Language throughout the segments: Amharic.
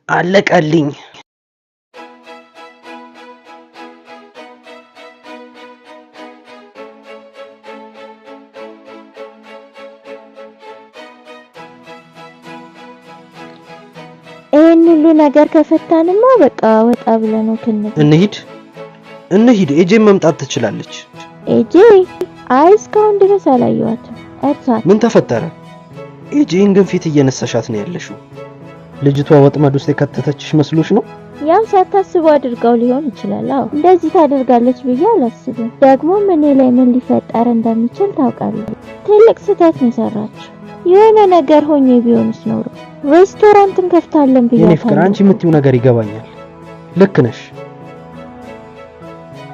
አለቀልኝ። ይሄን ሁሉ ነገር ከፈታንማ በቃ ወጣ ብለን ነው እንሂድ። ኤጄ መምጣት ትችላለች። ኤጄ እስካሁን ድረስ አላየኋትም። እርሷት ምን ተፈጠረ? ኤጄን ግን ፊት እየነሳሻት ነው ያለሽው። ልጅቷ ወጥመድ ውስጥ የከተተችሽ መስሎሽ ነው? ያው ሳታስበው አድርጋው ሊሆን ይችላል። አዎ እንደዚህ ታደርጋለች ብዬ አላስብም። ደግሞ እኔ ላይ ምን ሊፈጠር እንደሚችል ታውቃለህ። ትልቅ ስህተት ነው የሰራችው። የሆነ ነገር ሆኜ ቢሆንስ ኖሮ ሬስቶራንትን ከፍታለን ብዬ የኔ ፍቅር፣ አንቺ የምትይው ነገር ይገባኛል። ልክ ነሽ።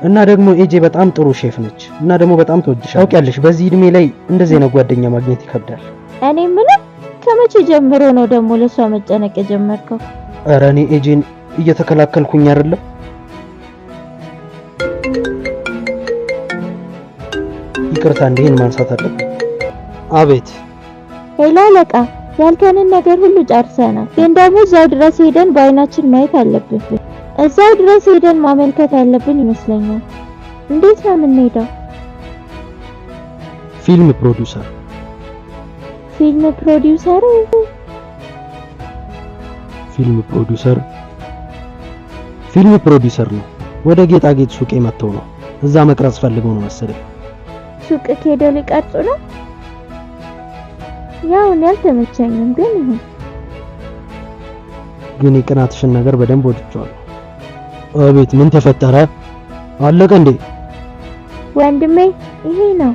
እና ደግሞ ኤጄ በጣም ጥሩ ሼፍ ነች እና ደግሞ በጣም ትወድሻለች። ታውቂያለሽ፣ በዚህ እድሜ ላይ እንደዚህ አይነት ጓደኛ ማግኘት ይከብዳል። እኔ ምን ከመቼ ጀምሮ ነው ደግሞ ለሷ መጨነቅ የጀመርከው? ኧረ እኔ ኤጄን እየተከላከልኩኝ አይደለም። ይቅርታ፣ እንዴን ማንሳት አለብኝ። አቤት። ሄሎ አለቃ፣ ያልከንን ነገር ሁሉ ጨርሰናል። ግን ደግሞ እዛው ድረስ ሄደን በአይናችን ማየት አለብን። እዛው ድረስ ሄደን ማመልከት ያለብን ይመስለኛል። እንዴት ነው የምንሄደው? ፊልም ፕሮዲዩሰር ነው። ወደ ጌጣጌጥ ሱቅ መጥተው ነው። እዛ መቅረጽ ፈልገው ነው መሰለኝ። ሱቅ ሄደው ሊቀርጹ ነው? ያው እኔ አልተመቸኝም፣ ግን ይሁን። ግን የቅናትሽን ነገር በደንብ ወድጄዋለሁ። አቤት፣ ምን ተፈጠረ? አለቀ እንዴ? ወንድሜ ይሄ ነው።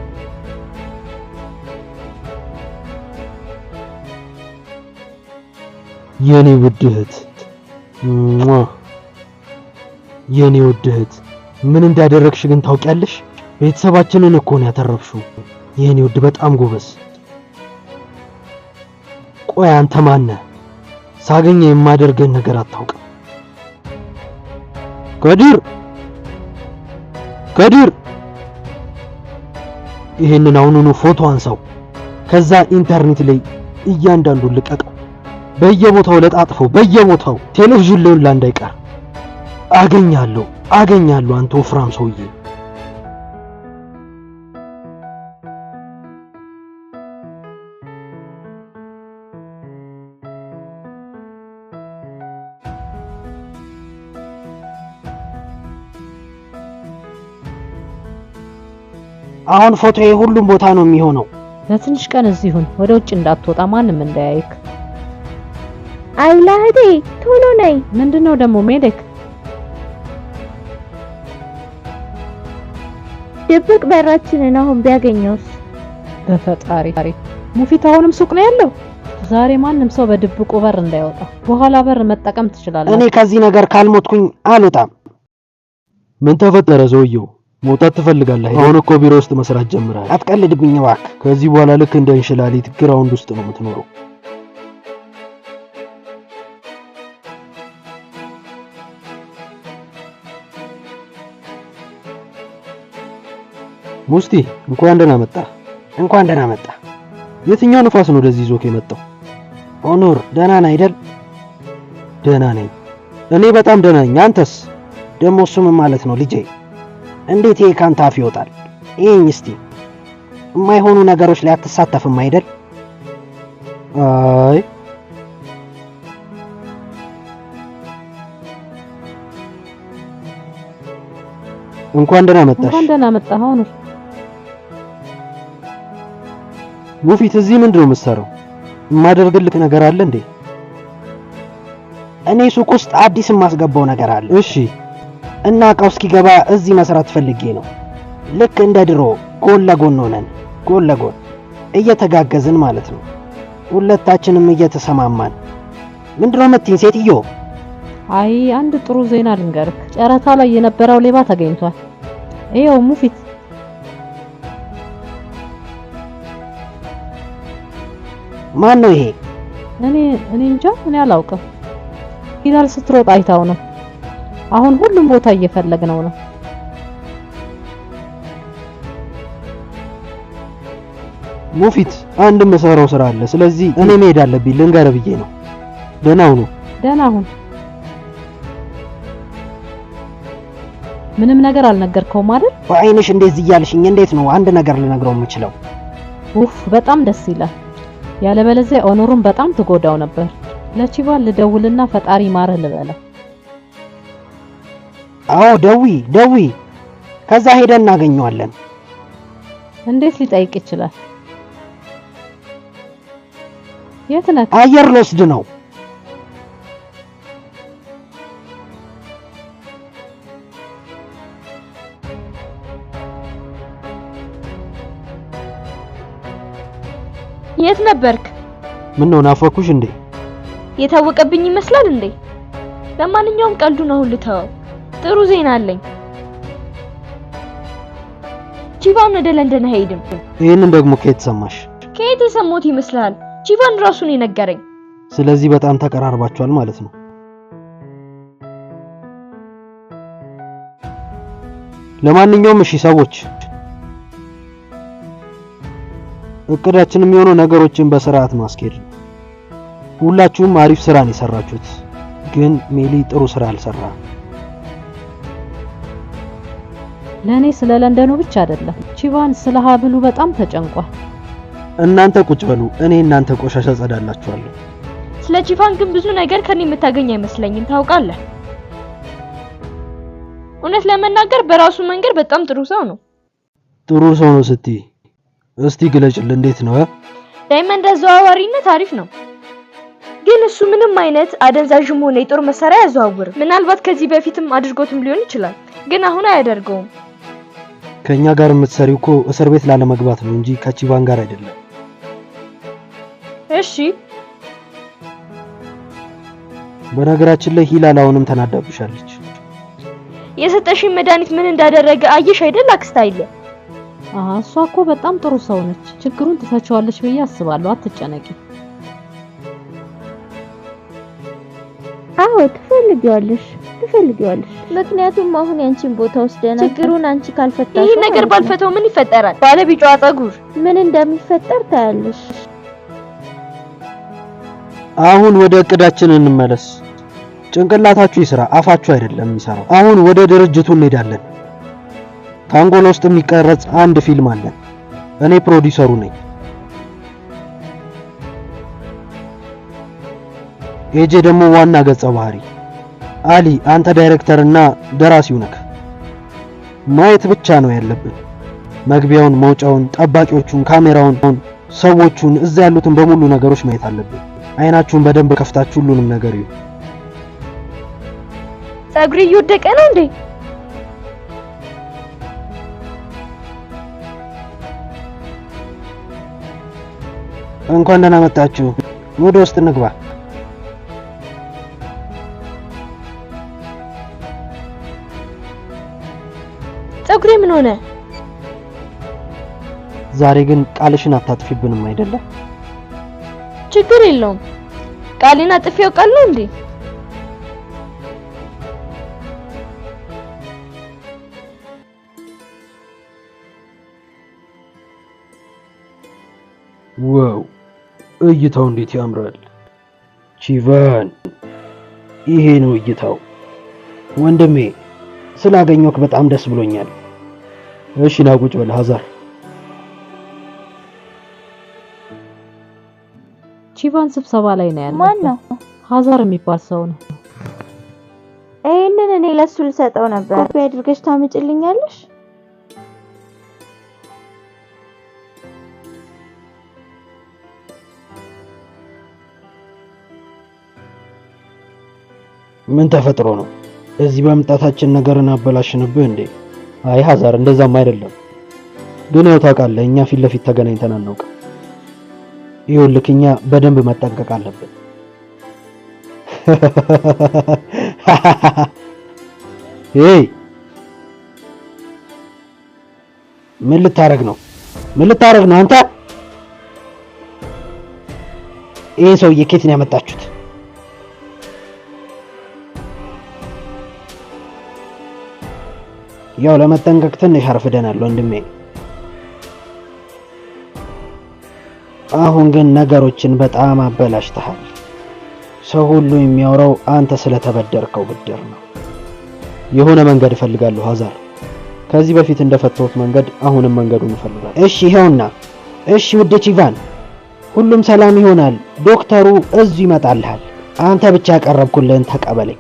የኔ ውድ እህት ምን እንዳደረግሽ ግን ታውቂያለሽ? ቤተሰባችንን እኮ ነው ያተረፍሽው። የኔ ውድ በጣም ጎበዝ። ቆይ አንተ ማን ነህ? ሳገኘ የማደርገን ነገር አታውቅም። ከዲር ይሄንን አሁኑኑ ፎቶ አንሳው፣ ከዛ ኢንተርኔት ላይ እያንዳንዱን ልቀቀው። በየቦታው ለጣጥፈው፣ በየቦታው ቴሌቪዥን ላይ እንዳይቀር። አገኛለሁ አንተ ወፍራም ሰውዬ። አሁን ፎቶዬ ሁሉም ቦታ ነው የሚሆነው። ለትንሽ ቀን እዚሁን፣ ወደ ውጭ እንዳትወጣ፣ ማንም እንዳያይክ። አይላህዴ ቶሎ ነይ። ምንድነው ደግሞ ሜዴክ? ድብቅ በራችንን አሁን ቢያገኘውስ? በፈጣሪ ሙፊት አሁንም ሱቅ ነው ያለው። ዛሬ ማንም ሰው በድብቁ በር እንዳይወጣ፣ በኋላ በር መጠቀም ትችላለህ። እኔ ከዚህ ነገር ካልሞትኩኝ አልወጣም። ምን ተፈጠረ ሰውየው? መውጣት ትፈልጋለህ? አሁን እኮ ቢሮ ውስጥ መስራት ጀምራል። አትቀልድብኝ እባክህ። ከዚህ በኋላ ልክ እንደ እንሽላሊት ግራውንድ ውስጥ ነው የምትኖረው። ሙስቲ እንኳን ደህና መጣ። የትኛው ንፋስ ነው ወደዚህ ይዞክ የመጣው? ኦኖር ደህና ነህ አይደል? ደህና ነኝ። እኔ በጣም ደህና ነኝ። አንተስ? ደግሞ እሱ ምን ማለት ነው ልጄ? እንዴት ይሄ ካንተ አፍ ይወጣል? ይሄኝ እስቲ የማይሆኑ ነገሮች ላይ አትሳተፍም አይደል? አይ እንኳን ደህና መጣህ። አሁን ሙፊት እዚህ ምንድነው የምትሰራው? የማደርግልክ ነገር አለ እንዴ? እኔ ሱቅ ውስጥ አዲስ የማስገባው ነገር አለ። እሺ። እና እቃው እስኪገባ እዚህ መስራት ፈልጌ ነው። ልክ እንደ ድሮ ጎን ለጎን ሆነን እየተጋገዝን ማለት ነው። ሁለታችንም እየተሰማማን። ምንድነው የምትይኝ ሴትዮ? አይ አንድ ጥሩ ዜና ልንገርክ። ጨረታ ላይ የነበረው ሌባ ተገኝቷል። ይሄው ሙፊት። ማን ነው ይሄ? እኔ እንጃ፣ እኔ አላውቅም። ሂዳል ስትሮጥ አይታው ነው። አሁን ሁሉም ቦታ እየፈለግነው ነው። ሙፊት አንድ መሰራው ስራ አለ። ስለዚህ እኔ መሄድ አለብኝ። ልንገርህ ብዬ ነው። ደህና ሁኑ። ምንም ነገር አልነገርከውም አይደል? በአይንሽ እንደዚህ እያልሽኝ እንዴት ነው አንድ ነገር ልነግረው የምችለው? ኡፍ በጣም ደስ ይላል። ያለበለዚያ ኦኖሩን በጣም ትጎዳው ነበር። ለቺቫን ልደውልና ፈጣሪ ማረ ልበለው። አዎ ደዊ ከዛ ሄደን እናገኘዋለን። እንዴት ሊጠይቅ ይችላል? የት ነህ? አየር ልወስድ ነው። የት ነበርክ? ምን ነው ናፈኩሽ እንዴ? የታወቀብኝ ይመስላል እንዴ? ለማንኛውም ቀልዱ ነው ልተው። ጥሩ ዜና አለኝ። ቺቫን ወደ ለንደን ሄድም። ይሄንን ደግሞ ከየት ሰማሽ? ከየት የሰማሁት ይመስላል? ቺቫን ራሱን የነገረኝ። ስለዚህ በጣም ተቀራርባችኋል ማለት ነው። ለማንኛውም እሺ ሰዎች፣ እቅዳችን የሚሆነው ነገሮችን በስርዓት ማስኬድ ነው። ሁላችሁም አሪፍ ስራ ነው የሰራችሁት፣ ግን ሜሊ ጥሩ ስራ አልሰራ። ለኔ ስለ ለንደኑ ብቻ አይደለም፣ ቺቫን ስለ ሀብሉ በጣም ተጨንቋል። እናንተ ቁጭ በሉ፣ እኔ እናንተ ቆሻሻ ጸዳላችኋለሁ። ስለ ቺቫን ግን ብዙ ነገር ከኔ የምታገኝ አይመስለኝም። ታውቃለህ፣ እውነት ለመናገር በራሱ መንገድ በጣም ጥሩ ሰው ነው። ጥሩ ሰው ነው ስትይ እስቲ ግለጭልን፣ እንዴት ነው? ዳይመንድ አዘዋዋሪነት አሪፍ ነው፣ ግን እሱ ምንም አይነት አደንዛዥም ሆነ የጦር መሳሪያ ያዘዋውርም። ምናልባት ከዚህ በፊትም አድርጎትም ሊሆን ይችላል፣ ግን አሁን አያደርገውም። ከኛ ጋር የምትሰሪው እኮ እስር ቤት ላለመግባት ነው እንጂ ከቺቫን ጋር አይደለም። እሺ። በነገራችን ላይ ሂላል አሁንም ተናዳብሻለች። የሰጠሽኝ መድኃኒት ምን እንዳደረገ አየሽ አይደል አክስት አይለ? እሷ እኮ በጣም ጥሩ ሰው ነች። ችግሩን ትፈቻዋለሽ ብዬ አስባለሁ። አትጨነቂ። አዎ ትፈልጊዋለሽ። ምክንያቱም አሁን ያንቺን ቦታ ወስደና ችግሩን አንቺ ካልፈታሽ ይሄ ነገር ባልፈታው ምን ይፈጠራል? ባለቢጫዋ ጸጉር ምን እንደሚፈጠር ታያለሽ። አሁን ወደ እቅዳችን እንመለስ። ጭንቅላታችሁ ይስራ፣ አፋችሁ አይደለም የሚሰራው። አሁን ወደ ድርጅቱ እንሄዳለን። ካንጎላ ውስጥ የሚቀረጽ አንድ ፊልም አለ። እኔ ፕሮዲውሰሩ ነኝ። ኤጄ ደግሞ ዋና ገጸ ባህሪ። አሊ አንተ ዳይሬክተር እና ደራሲው ነህ። ማየት ብቻ ነው ያለብን። መግቢያውን፣ መውጫውን፣ ጠባቂዎቹን፣ ካሜራውን፣ ሰዎቹን፣ እዛ ያሉትን በሙሉ ነገሮች ማየት አለብን። አይናችሁን በደንብ ከፍታችሁ ሁሉንም ነገር እዩ። ጸጉሬ እየወደቀ ነው እንዴ? እንኳን ደህና መጣችሁ። ወደ ውስጥ እንግባ። ጸጉሬ ምን ሆነ? ዛሬ ግን ቃልሽን አታጥፊብንም አይደለ? ችግር የለውም። ቃሌን አጥፊው ቃል ነው እንዴ? ዋው እይታው እንዴት ያምራል! ቺቫን ይሄ ነው እይታው። ወንድሜ ስላገኘሁህ በጣም ደስ ብሎኛል። እሺ ና ቁጭ በል ሀዛር። ቺቫን ስብሰባ ላይ ነው ያለው። ማን ነው? ሀዛር የሚባል ሰው ነው። ይሄንን እኔ ለሱ ልሰጠው ነበር። ኮፒ አድርገሽ ታመጭልኛለሽ? ምን ተፈጥሮ ነው? እዚህ በመምጣታችን ነገርን አበላሽንብህ እንዴ? አይ ሀዛር እንደዛም አይደለም። ግን ያው ታውቃለህ እኛ ፊት ለፊት ተገናኝተን አናውቅም። ይኸውልህ እኛ በደንብ መጠንቀቅ አለብን። ሄይ ምን ልታረግ ነው? አንተ? ይሄ ሰውዬ ከየት ነው ያመጣችሁት? ያው ለመጠንቀቅ ትንሽ አርፍደናል ወንድሜ። አሁን ግን ነገሮችን በጣም አበላሽተሃል። ሰው ሁሉ የሚያወራው አንተ ስለተበደርከው ብድር ነው። የሆነ መንገድ እፈልጋለሁ ሀዛር። ከዚህ በፊት እንደፈተውት መንገድ አሁንም መንገዱን እፈልጋለሁ። እሺ ይሄውና። እሺ ውድ ቺቫን፣ ሁሉም ሰላም ይሆናል። ዶክተሩ እዚሁ ይመጣልሃል። አንተ ብቻ ያቀረብኩልህን ተቀበለኝ።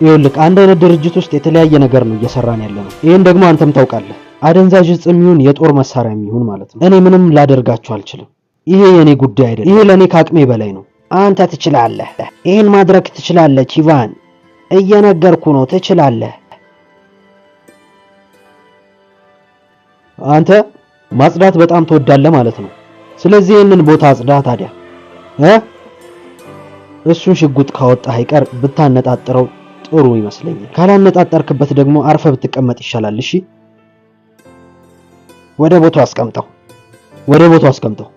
ይኸውልህ አንድ አይነት ድርጅት ውስጥ የተለያየ ነገር ነው እየሰራን ያለነው። ይሄን ደግሞ አንተም ታውቃለህ። አደንዛዥ ዕፅም ይሁን የጦር መሳሪያም ይሁን ማለት ነው። እኔ ምንም ላደርጋችሁ አልችልም። ይሄ የኔ ጉዳይ አይደለም። ይሄ ለኔ ከአቅሜ በላይ ነው። አንተ ትችላለህ። ይሄን ማድረግ ትችላለህ ቺቫን። እየነገርኩ ነው፣ ትችላለህ። አንተ ማጽዳት በጣም ትወዳለህ ማለት ነው። ስለዚህ ይሄንን ቦታ አጽዳ ታዲያ። እሱን ሽጉጥ ካወጣህ አይቀር ብታነጣጥረው ጥሩ ይመስለኛል። ካላነጣጠርክበት ደግሞ አርፈ ብትቀመጥ ይሻላል። እሺ፣ ወደ ቦታው አስቀምጠው። ወደ ቦታው አስቀምጠው።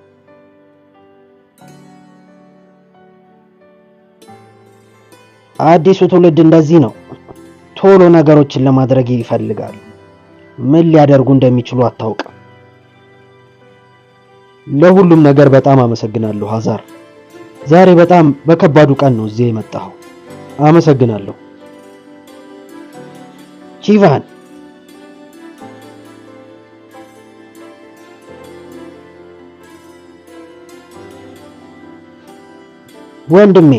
አዲሱ ትውልድ እንደዚህ ነው። ቶሎ ነገሮችን ለማድረግ ይፈልጋሉ። ምን ሊያደርጉ እንደሚችሉ አታውቅም። ለሁሉም ነገር በጣም አመሰግናለሁ ሀዛር። ዛሬ በጣም በከባዱ ቀን ነው እዚህ የመጣው። አመሰግናለሁ ቺቫን። ወንድሜ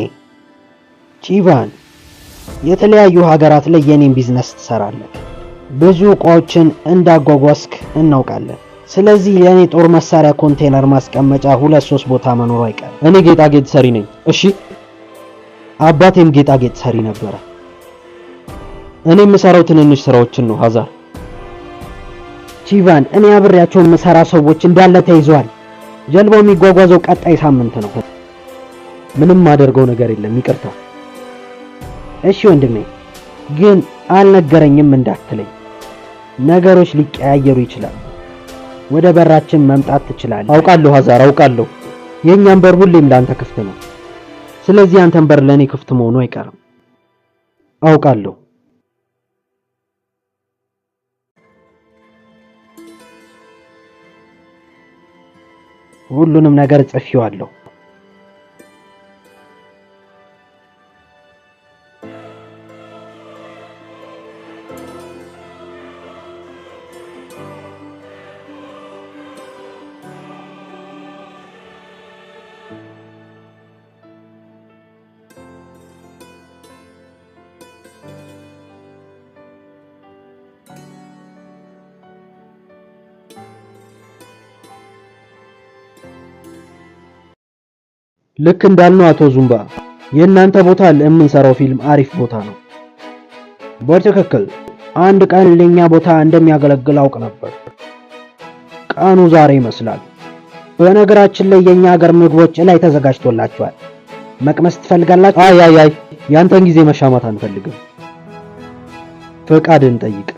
ቺቫን፣ የተለያዩ ሀገራት ላይ የኔን ቢዝነስ ትሰራለህ። ብዙ እቃዎችን እንዳጓጓዝክ እናውቃለን። ስለዚህ የኔ ጦር መሳሪያ ኮንቴነር ማስቀመጫ 2-3 ቦታ መኖሩ አይቀርም። እኔ ጌጣጌጥ ሰሪ ነኝ። እሺ፣ አባቴም ጌጣጌጥ ሰሪ ነበረ። እኔ የምሰራው ትንንሽ ስራዎችን ነው ሀዛር። ቺቫን፣ እኔ አብሬያቸው የምሰራ ሰዎች እንዳለ ተይዘዋል። ጀልባው የሚጓጓዘው ቀጣይ ሳምንት ነው። ምንም ማደርገው ነገር የለም፣ ይቅርታ። እሺ ወንድሜ፣ ግን አልነገረኝም እንዳትለኝ። ነገሮች ሊቀያየሩ ይችላሉ። ወደ በራችን መምጣት ትችላለህ። አውቃለሁ ሀዛር፣ አውቃለሁ። የኛም በር ሁሌም ላንተ ክፍት ነው። ስለዚህ አንተም በር ለኔ ክፍት መሆኑ አይቀርም። አውቃለሁ። ሁሉንም ነገር ጽፌዋለሁ። ልክ እንዳልነው አቶ ዙምባ፣ የእናንተ ቦታ ለምንሰራው ፊልም አሪፍ ቦታ ነው። በትክክል አንድ ቀን ለኛ ቦታ እንደሚያገለግል አውቅ ነበር። ቀኑ ዛሬ ይመስላል። በነገራችን ላይ የኛ ሀገር ምግቦች ላይ ተዘጋጅቶላችኋል። መቅመስ ትፈልጋላችሁ? አይ ያንተን ጊዜ መሻማት አንፈልግም። ፈቃድን ጠይቅ።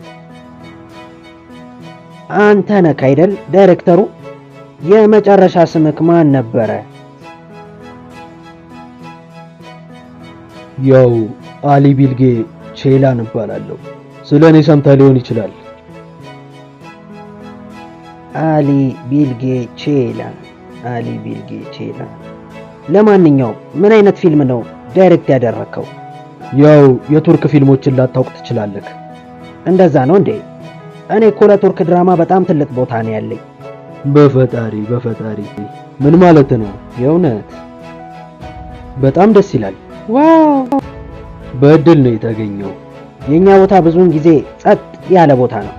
አንተ ነህ አይደል ዳይሬክተሩ? የመጨረሻ ስምክ ማን ነበረ? ያው አሊ ቢልጌ ቼላን እባላለሁ። ስለኔ ሰምተህ ሊሆን ይችላል። አሊ ቢልጌ ቼላ። ለማንኛውም ምን አይነት ፊልም ነው ዳይሬክት ያደረከው? ያው የቱርክ ፊልሞችን ላታውቅ ትችላለህ። እንደዛ ነው እንዴ? እኔ እኮ ለቱርክ ድራማ በጣም ትልቅ ቦታ ነው ያለኝ። በፈጣሪ ምን ማለት ነው? የእውነት በጣም ደስ ይላል። ዋው! በእድል ነው የተገኘው። የኛ ቦታ ብዙውን ጊዜ ጸጥ ያለ ቦታ ነው።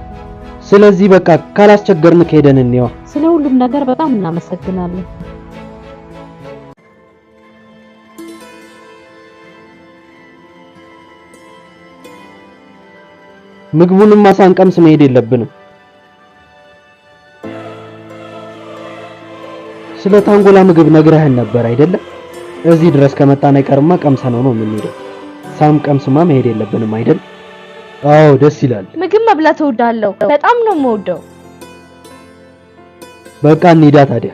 ስለዚህ በቃ ካላስቸገርን ከሄደን እንየው። ስለ ሁሉም ነገር በጣም እናመሰግናለን። ምግቡንም ማሳንቀምስ መሄድ የለብንም። ስለ ታንጎላ ምግብ ነግረህን ነበር አይደለም? እዚህ ድረስ ከመጣን አይቀርማ ቀምሰነው ነው የምንሄደው። ሳንቀምስማ መሄድ የለብንም አይደል? አዎ ደስ ይላል። ምግብ መብላት እወዳለሁ። በጣም ነው የምወደው። በቃ እንሂዳ ታዲያ።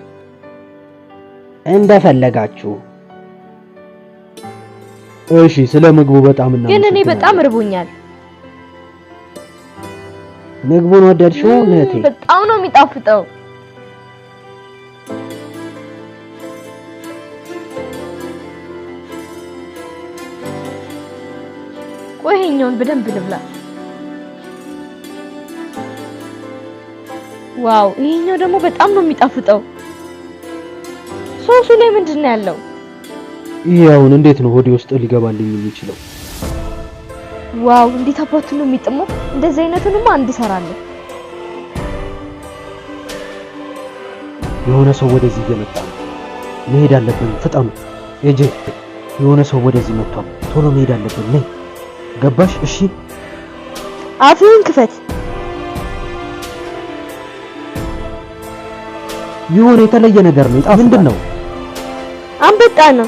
እንደፈለጋችሁ። እሺ፣ ስለ ምግቡ በጣም ግን እኔ በጣም እርቦኛል። ምግቡን ወደድሽው እህቴ? በጣም ነው የሚጣፍጠው። ቆይ ይሄኛውን በደንብ ልብላ። ዋው ይሄኛው ደግሞ በጣም ነው የሚጣፍጠው። ሶሱ ላይ ምንድነው ያለው? ይሄ አሁን እንዴት ነው ሆዴ ውስጥ ሊገባልኝ የሚችለው? ዋው እንዴት አባቱ ነው የሚጥመው። እንደዚህ አይነቱንማ አንድ ሰራለሁ። የሆነ ሰው ወደዚህ እየመጣ ነው። መሄድ አለብን፣ ፍጠኑ። ኤጄ የሆነ ሰው ወደዚህ መጥቷል። ቶሎ መሄድ አለብን። ነይ። ገባሽ? እሺ አፍህን ክፈት። የሆነ የተለየ ነገር ነው። ይጣፍጣል። ምንድነው? አንበጣ ነው።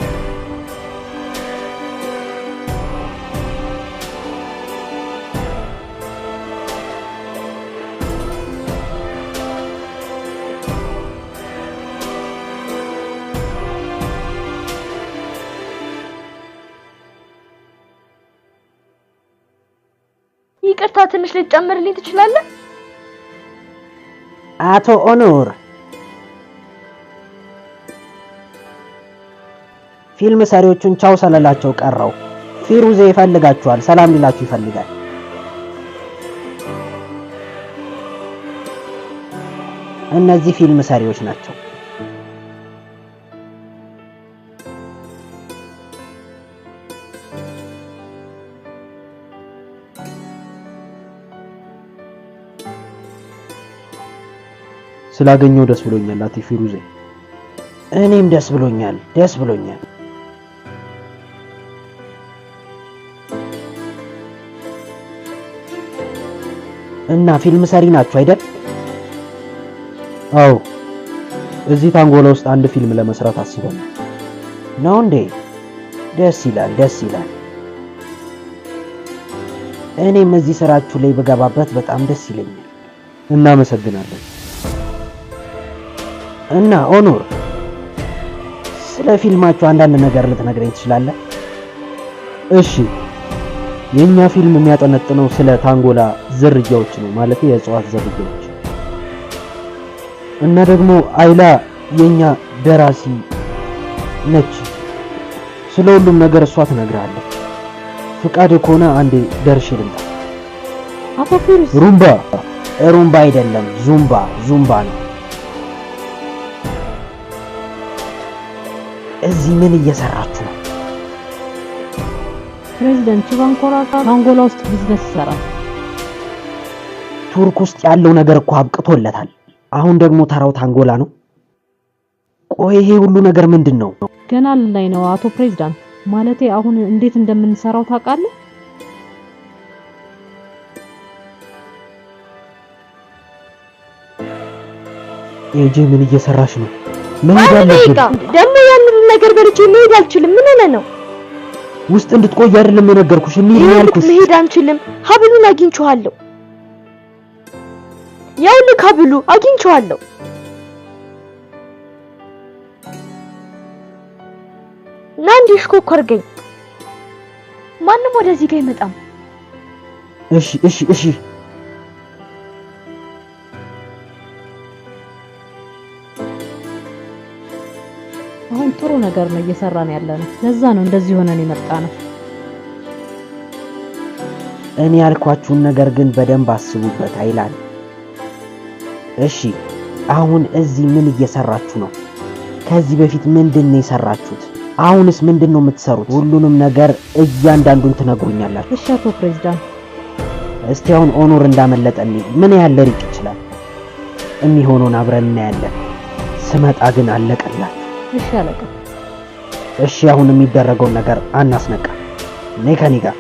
ይቅርታ ትንሽ ልጨምርልኝ ትችላለህ? አቶ ኦኖር ፊልም ሰሪዎቹን ቻው ሰለላቸው ቀረው። ፊሩዜ ይፈልጋችኋል። ሰላም ሊላችሁ ይፈልጋል። እነዚህ ፊልም ሰሪዎች ናቸው። ስላገኘው ደስ ብሎኛል አቲ ፊሩዜ። እኔም ደስ ብሎኛል። እና ፊልም ሰሪ ናችሁ አይደል? አዎ። እዚህ ታንጎላ ውስጥ አንድ ፊልም ለመስራት አስበናል። ነው እንዴ? ደስ ይላል። እኔም እዚህ ስራችሁ ላይ በገባበት በጣም ደስ ይለኛል። እናመሰግናለን። እና ኦኖር ስለ ፊልማችሁ አንዳንድ ነገር ልትነግረኝ ትችላለህ? እሺ፣ የኛ ፊልም የሚያጠነጥነው ስለ ታንጎላ ዝርያዎች ነው፣ ማለት የእጽዋት ዝርያዎች። እና ደግሞ አይላ የኛ ደራሲ ነች። ስለ ሁሉም ነገር እሷ ትነግራለች። ፍቃድ ከሆነ አንዴ ደርሼ ልምጣ። አቶ ፊሩዝ ሩምባ አይደለም ዙምባ ነው። እዚህ ምን እየሰራችሁ ነው? ፕሬዝዳንት ቺባንኮራ ታንጎላ ውስጥ ቢዝነስ ይሰራል። ቱርክ ውስጥ ያለው ነገር እኮ አብቅቶለታል። አሁን ደግሞ ተራው ታንጎላ ነው። ቆይ ይሄ ሁሉ ነገር ምንድነው? ገና ላይ ነው አቶ ፕሬዝዳንት። ማለቴ አሁን እንዴት እንደምንሰራው ታውቃለህ? ኤጄ ምን እየሰራሽ ነው? መሄድ አለብን። ደግሞ ያንን ነገር በልቼ መሄድ አልችልም። ምን ሆነ ነው? ውስጥ እንድትቆይ አይደለም የነገርኩሽ። እንሂድ ያልኩሽ። መሄድ አንችልም። ሀብሉን አግኝቼዋለሁ። ያውልህ ሀብሉ አግኝቼዋለሁ። ና እንዲሽኮኮርገኝ። ማንም ወደዚህ ጋር አይመጣም። እሺ አሁን ጥሩ ነገር ነው እየሰራን ያለነው። ለዛ ነው እንደዚህ ሆነን የመጣ ነው። እኔ ያልኳችሁን ነገር ግን በደንብ አስቡበት አይላል። እሺ አሁን እዚህ ምን እየሰራችሁ ነው? ከዚህ በፊት ምንድነው የሰራችሁት? አሁንስ ምንድነው የምትሰሩት? ሁሉንም ነገር እያንዳንዱን ትነግሩኛላችሁ። እሺ አቶ ፕሬዝዳንት። እስቲ አሁን ኦኖር እንዳመለጠን ምን ያህል ሊቅ ይችላል? የሚሆነውን አብረን እናያለን። ስመጣ ግን አለቀላችሁ። እሺ አለቃ። እሺ አሁን የሚደረገውን ነገር አናስነቃ። ነይ ከኔ ጋር።